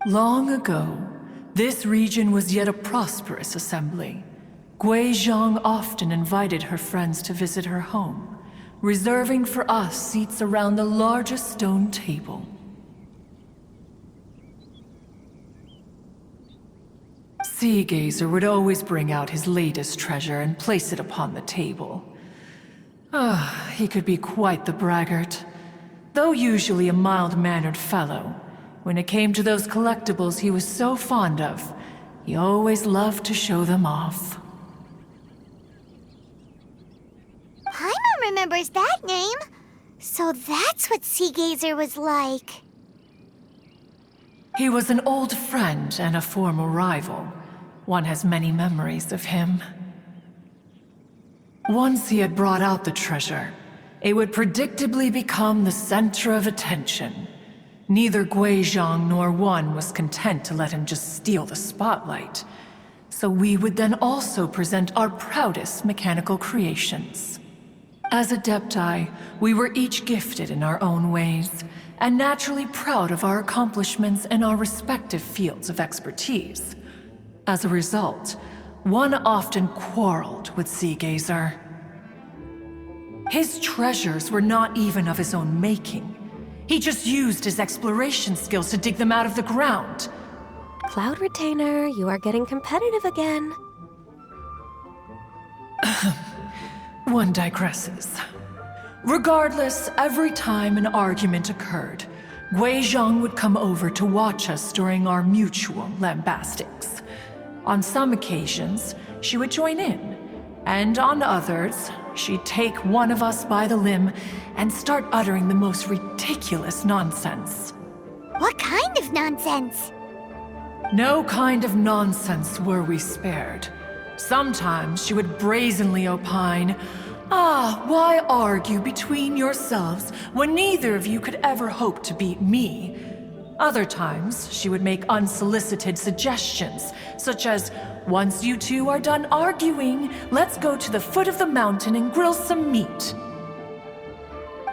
Long ago, this region was yet a prosperous assembly. Guizhong often invited her friends to visit her home, reserving for us seats around the largest stone table. Sea Gazer would always bring out his latest treasure and place it upon the table. He could be quite the braggart. Though usually a mild-mannered fellow, when it came to those collectibles he was so fond of, he always loved to show them off. Paimon remembers that name. So that's what Sea Gazer was like. He was an old friend and a former rival. One has many memories of him. Once he had brought out the treasure, it would predictably become the center of attention. Neither Guizhong nor one was content to let him just steal the spotlight. So we would then also present our proudest mechanical creations. As Adepti, we were each gifted in our own ways, and naturally proud of our accomplishments in our respective fields of expertise. As a result, one often quarreled with Sea Gazer. His treasures were not even of his own making. He just used his exploration skills to dig them out of the ground. Cloud Retainer, you are getting competitive again. One digresses. Regardless, every time an argument occurred, Guizhong would come over to watch us during our mutual lambastics. On some occasions, she would join in, and on others, she'd take one of us by the limb and start uttering the most ridiculous nonsense. What kind of nonsense? No kind of nonsense were we spared. Sometimes she would brazenly opine, why argue between yourselves when neither of you could ever hope to beat me? Other times, she would make unsolicited suggestions, such as, once you two are done arguing, let's go to the foot of the mountain and grill some meat.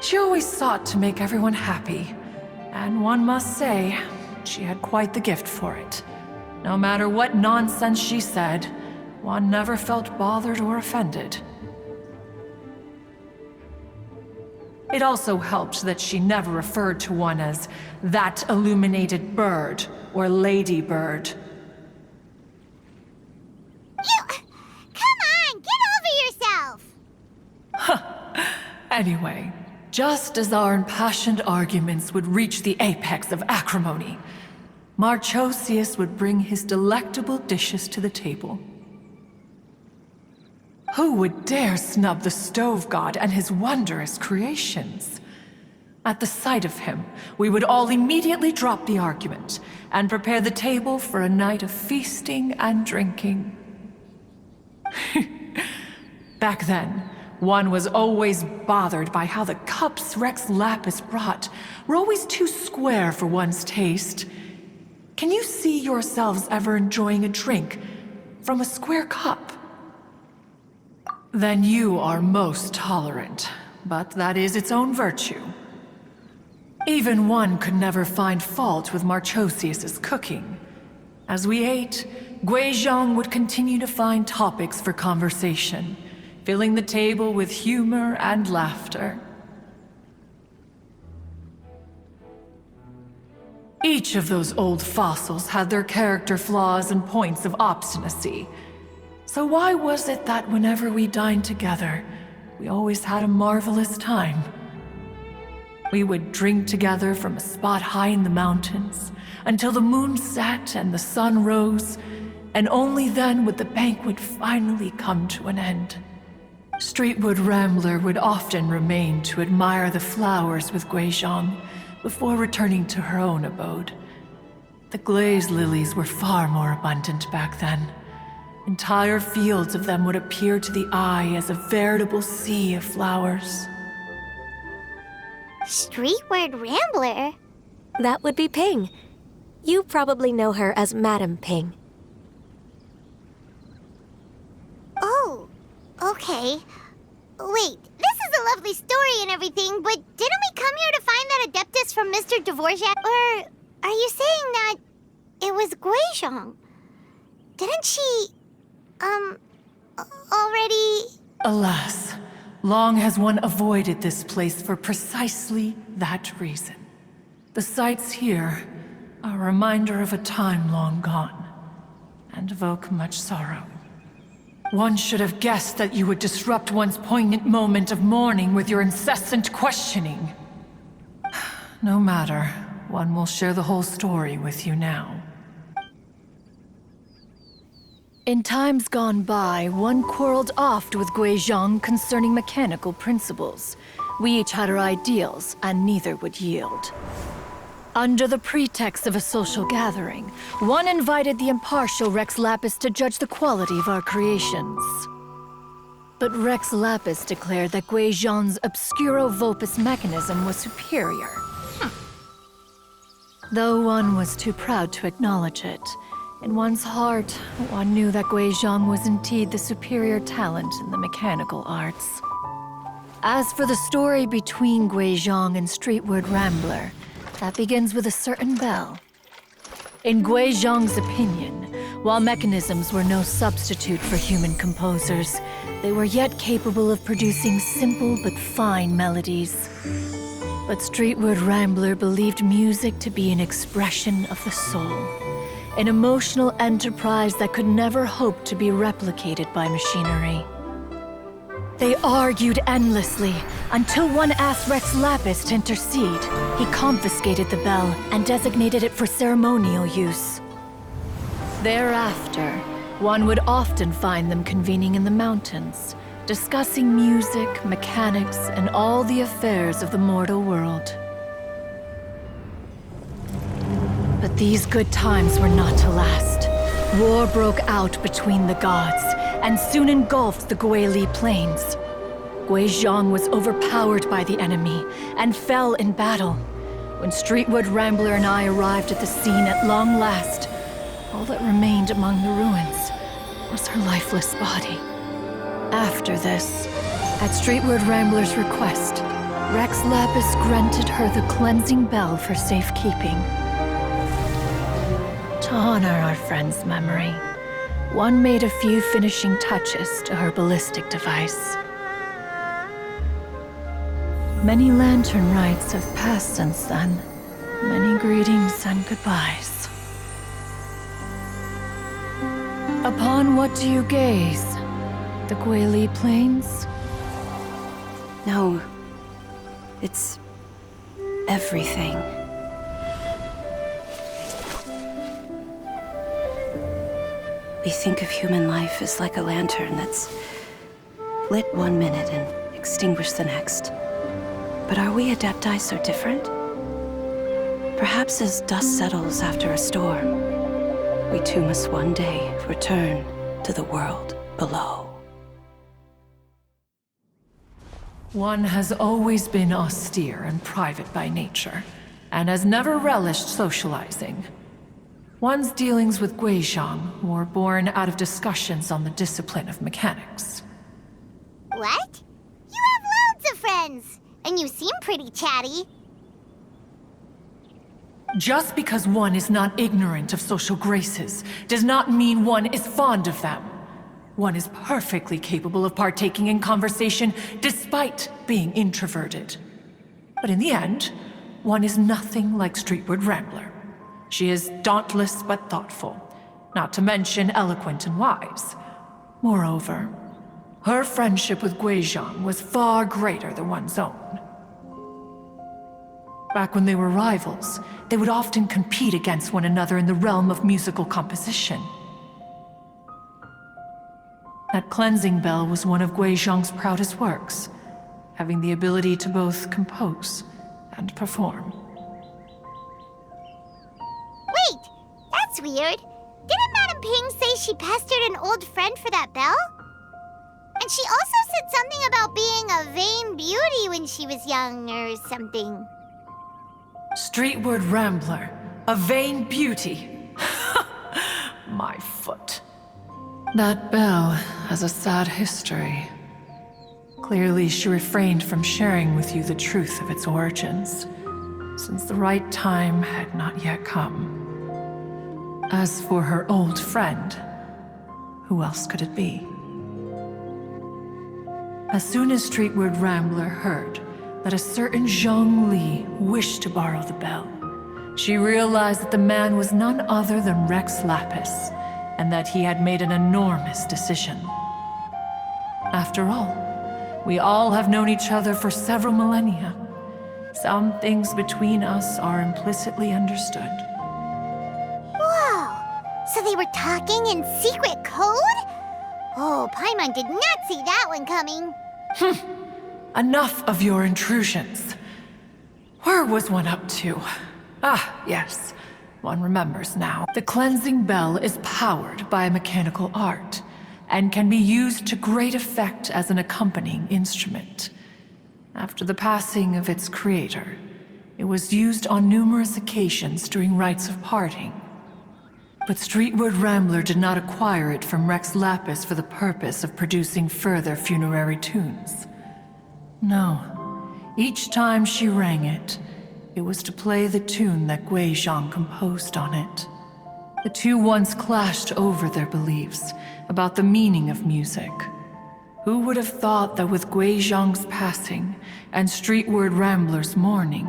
She always sought to make everyone happy, and one must say, she had quite the gift for it. No matter what nonsense she said, one never felt bothered or offended. It also helped that she never referred to one as that illuminated bird or ladybird. Come on, get over yourself! Anyway, just as our impassioned arguments would reach the apex of acrimony, Marchosius would bring his delectable dishes to the table. Who would dare snub the stove god and his wondrous creations? At the sight of him, we would all immediately drop the argument and prepare the table for a night of feasting and drinking. Back then, one was always bothered by how the cups Rex Lapis brought were always too square for one's taste. Can you see yourselves ever enjoying a drink from a square cup? Then you are most tolerant, but that is its own virtue. Even one could never find fault with Marchosius's cooking. As we ate, Guizhong would continue to find topics for conversation, filling the table with humor and laughter. Each of those old fossils had their character flaws and points of obstinacy. So why was it that whenever we dined together, we always had a marvelous time? We would drink together from a spot high in the mountains until the moon set and the sun rose, and only then would the banquet finally come to an end. Streetwood Rambler would often remain to admire the flowers with Guizhong before returning to her own abode. The glaze lilies were far more abundant back then. Entire fields of them would appear to the eye as a veritable sea of flowers. Streetward Rambler? That would be Ping. You probably know her as Madam Ping. Oh, okay. Wait, this is a lovely story and everything, but didn't we come here to find that Adeptus from Mr. Dvorak? Or are you saying that was Guizhong. Didn't she, already... Alas, long has one avoided this place for precisely that reason. The sights here are a reminder of a time long gone, and evoke much sorrow. One should have guessed that you would disrupt one's poignant moment of mourning with your incessant questioning. No matter, one will share the whole story with you now. In times gone by, one quarreled oft with Guizhong concerning mechanical principles. We each had our ideals, and neither would yield. Under the pretext of a social gathering, one invited the impartial Rex Lapis to judge the quality of our creations. But Rex Lapis declared that Guizhong's Obscuro Vulpus mechanism was superior. Though one was too proud to acknowledge it, in one's heart, one knew that Guizhong was indeed the superior talent in the mechanical arts. As for the story between Guizhong and Streetward Rambler, that begins with a certain bell. In Guizhong's opinion, while mechanisms were no substitute for human composers, they were yet capable of producing simple but fine melodies. But Streetward Rambler believed music to be an expression of the soul, an emotional enterprise that could never hope to be replicated by machinery. They argued endlessly, until one asked Rex Lapis to intercede. He confiscated the bell and designated it for ceremonial use. Thereafter, one would often find them convening in the mountains, discussing music, mechanics, and all the affairs of the mortal world. But these good times were not to last. War broke out between the gods, and soon engulfed the Guili plains. Guizhong was overpowered by the enemy, and fell in battle. When Streetwood Rambler and I arrived at the scene at long last, all that remained among the ruins was her lifeless body. After this, at Streetwood Rambler's request, Rex Lapis granted her the cleansing bell for safekeeping. To honor our friend's memory, one made a few finishing touches to her ballistic device. Many lantern rites have passed since then. Many greetings and goodbyes. Upon what do you gaze? The Guili Plains? No. It's everything. We think of human life as like a lantern that's lit one minute and extinguished the next. But are we Adepti so different? Perhaps as dust settles after a storm, we too must one day return to the world below. One has always been austere and private by nature, and has never relished socializing. One's dealings with Guizhong were born out of discussions on the discipline of mechanics. What? You have loads of friends, and you seem pretty chatty. Just because one is not ignorant of social graces does not mean one is fond of them. One is perfectly capable of partaking in conversation despite being introverted. But in the end, one is nothing like Streetwood Rambler. She is dauntless but thoughtful, not to mention eloquent and wise. Moreover, her friendship with Guizhong was far greater than one's own. Back when they were rivals, they would often compete against one another in the realm of musical composition. That cleansing bell was one of Guizhong's proudest works, having the ability to both compose and perform. Wait, that's weird. Didn't Madame Ping say she pestered an old friend for that bell? And she also said something about being a vain beauty when she was young or something. Streetward Rambler, a vain beauty. My foot. That bell has a sad history. Clearly, she refrained from sharing with you the truth of its origins, since the right time had not yet come. As for her old friend, who else could it be? As soon as Streetward Rambler heard that a certain Zhong Li wished to borrow the bell, she realized that the man was none other than Rex Lapis, and that he had made an enormous decision. After all, we all have known each other for several millennia. Some things between us are implicitly understood. Whoa! So they were talking in secret code? Oh, Paimon did not see that one coming. Enough of your intrusions. Where was one up to? Ah, yes. One remembers now. The cleansing bell is powered by a mechanical art, and can be used to great effect as an accompanying instrument. After the passing of its creator, it was used on numerous occasions during rites of parting. But Streetward Rambler did not acquire it from Rex Lapis for the purpose of producing further funerary tunes. No. Each time she rang it, it was to play the tune that Guizhong composed on it. The two once clashed over their beliefs about the meaning of music. Who would have thought that with Guizhong's passing and Streetward Rambler's mourning,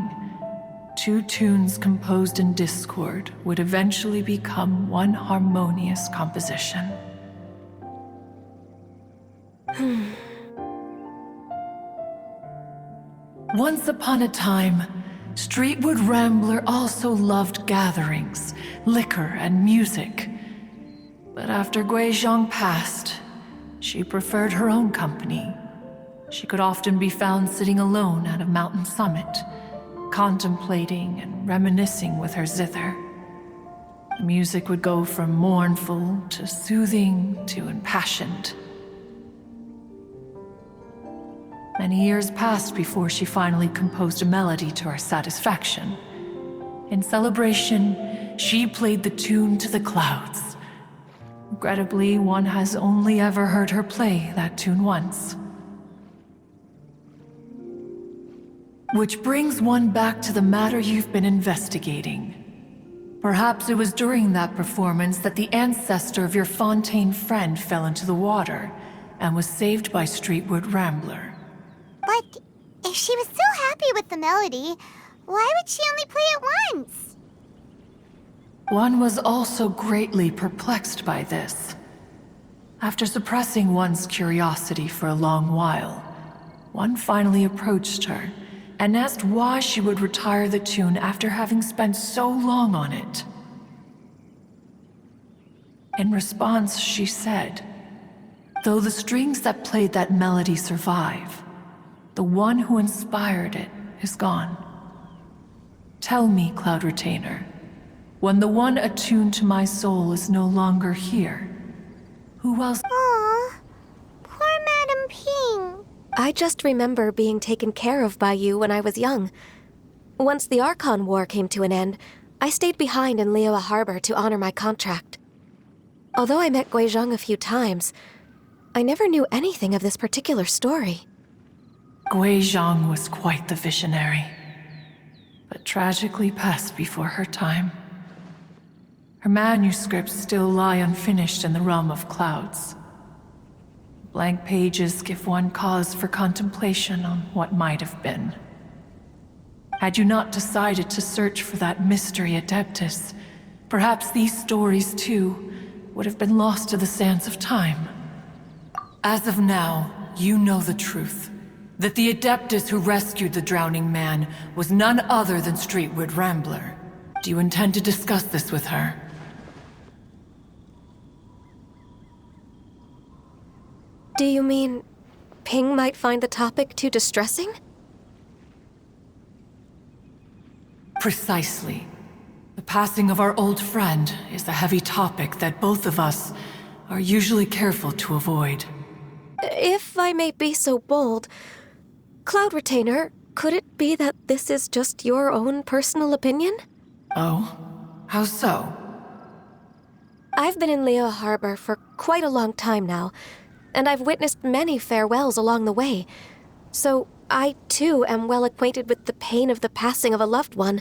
two tunes composed in discord would eventually become one harmonious composition? Once upon a time, Streetward Rambler also loved gatherings, liquor, and music. But after Guizhong passed, she preferred her own company. She could often be found sitting alone at a mountain summit, contemplating and reminiscing with her zither. The music would go from mournful to soothing to impassioned. Many years passed before she finally composed a melody to her satisfaction. In celebration, she played the tune to the clouds. Regrettably, one has only ever heard her play that tune once. Which brings one back to the matter you've been investigating. Perhaps it was during that performance that the ancestor of your Fontaine friend fell into the water and was saved by Streetward Rambler. But if she was so happy with the melody, why would she only play it once? One was also greatly perplexed by this. After suppressing one's curiosity for a long while, one finally approached her and asked why she would retire the tune after having spent so long on it. In response, she said, "Though the strings that played that melody survive, the one who inspired it is gone. Tell me, Cloud Retainer, when the one attuned to my soul is no longer here, who else—" Aw, poor Madame Ping. I just remember being taken care of by you when I was young. Once the Archon War came to an end, I stayed behind in Liyue Harbor to honor my contract. Although I met Guizhong a few times, I never knew anything of this particular story. Guizhong was quite the visionary, but tragically passed before her time. Her manuscripts still lie unfinished in the realm of clouds. Blank pages give one cause for contemplation on what might have been. Had you not decided to search for that mystery Adeptus, perhaps these stories too would have been lost to the sands of time. As of now, you know the truth. That the Adeptus who rescued the drowning man was none other than Streetward Rambler. Do you intend to discuss this with her? Do you mean Ping might find the topic too distressing? Precisely. The passing of our old friend is a heavy topic that both of us are usually careful to avoid. If I may be so bold, Cloud Retainer, could it be that this is just your own personal opinion? Oh? How so? I've been in Liyue Harbor for quite a long time now, and I've witnessed many farewells along the way, so I too am well acquainted with the pain of the passing of a loved one.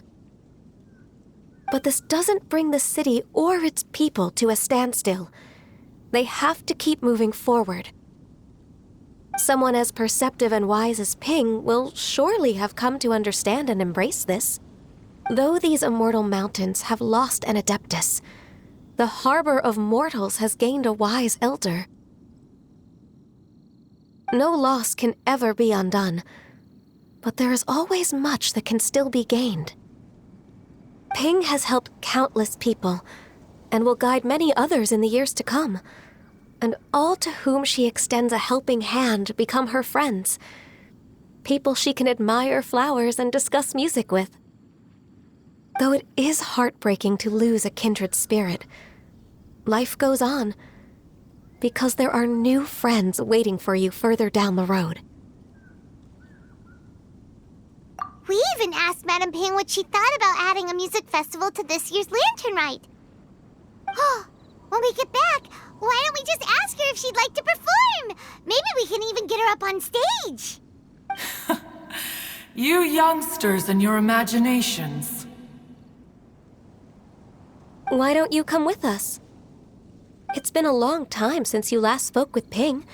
But this doesn't bring the city or its people to a standstill. They have to keep moving forward. Someone as perceptive and wise as Ping will surely have come to understand and embrace this. Though these immortal mountains have lost an adeptus, the harbor of mortals has gained a wise elder. No loss can ever be undone, but there is always much that can still be gained. Ping has helped countless people, and will guide many others in the years to come. And all to whom she extends a helping hand become her friends. People she can admire flowers and discuss music with. Though it is heartbreaking to lose a kindred spirit, life goes on, because there are new friends waiting for you further down the road. We even asked Madame Ping what she thought about adding a music festival to this year's Lantern Rite. Oh, when we get back, why don't we just ask her if she'd like to perform? Maybe we can even get her up on stage. You youngsters and your imaginations. Why don't you come with us? It's been a long time since you last spoke with Ping,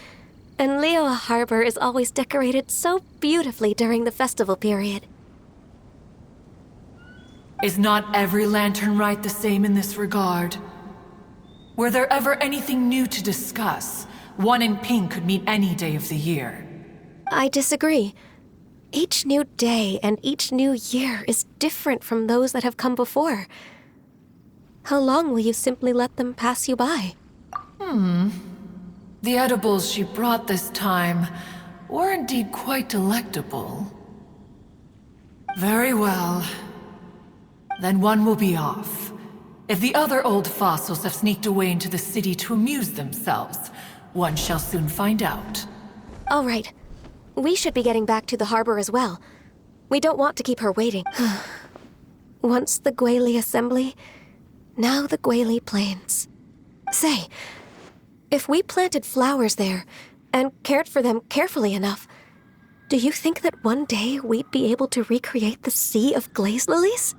and Liyue Harbor is always decorated so beautifully during the festival period. Is not every Lantern Rite the same in this regard? Were there ever anything new to discuss? One in Ping could meet any day of the year. I disagree. Each new day and each new year is different from those that have come before. How long will you simply let them pass you by? The edibles she brought this time were indeed quite delectable. Very well. Then one will be off. If the other old fossils have sneaked away into the city to amuse themselves, one shall soon find out. All right. We should be getting back to the harbor as well. We don't want to keep her waiting. Once the Guili Assembly, now the Guili Plains. Say, if we planted flowers there and cared for them carefully enough, do you think that one day we'd be able to recreate the Sea of Glaze Lilies?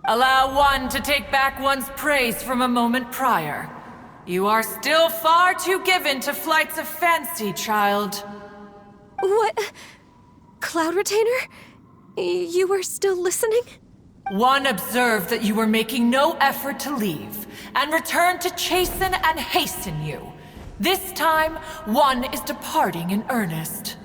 Allow one to take back one's praise from a moment prior. You are still far too given to flights of fancy, child. What? Cloud Retainer? You were still listening? One observed that you were making no effort to leave, and returned to chasten and hasten you. This time, one is departing in earnest.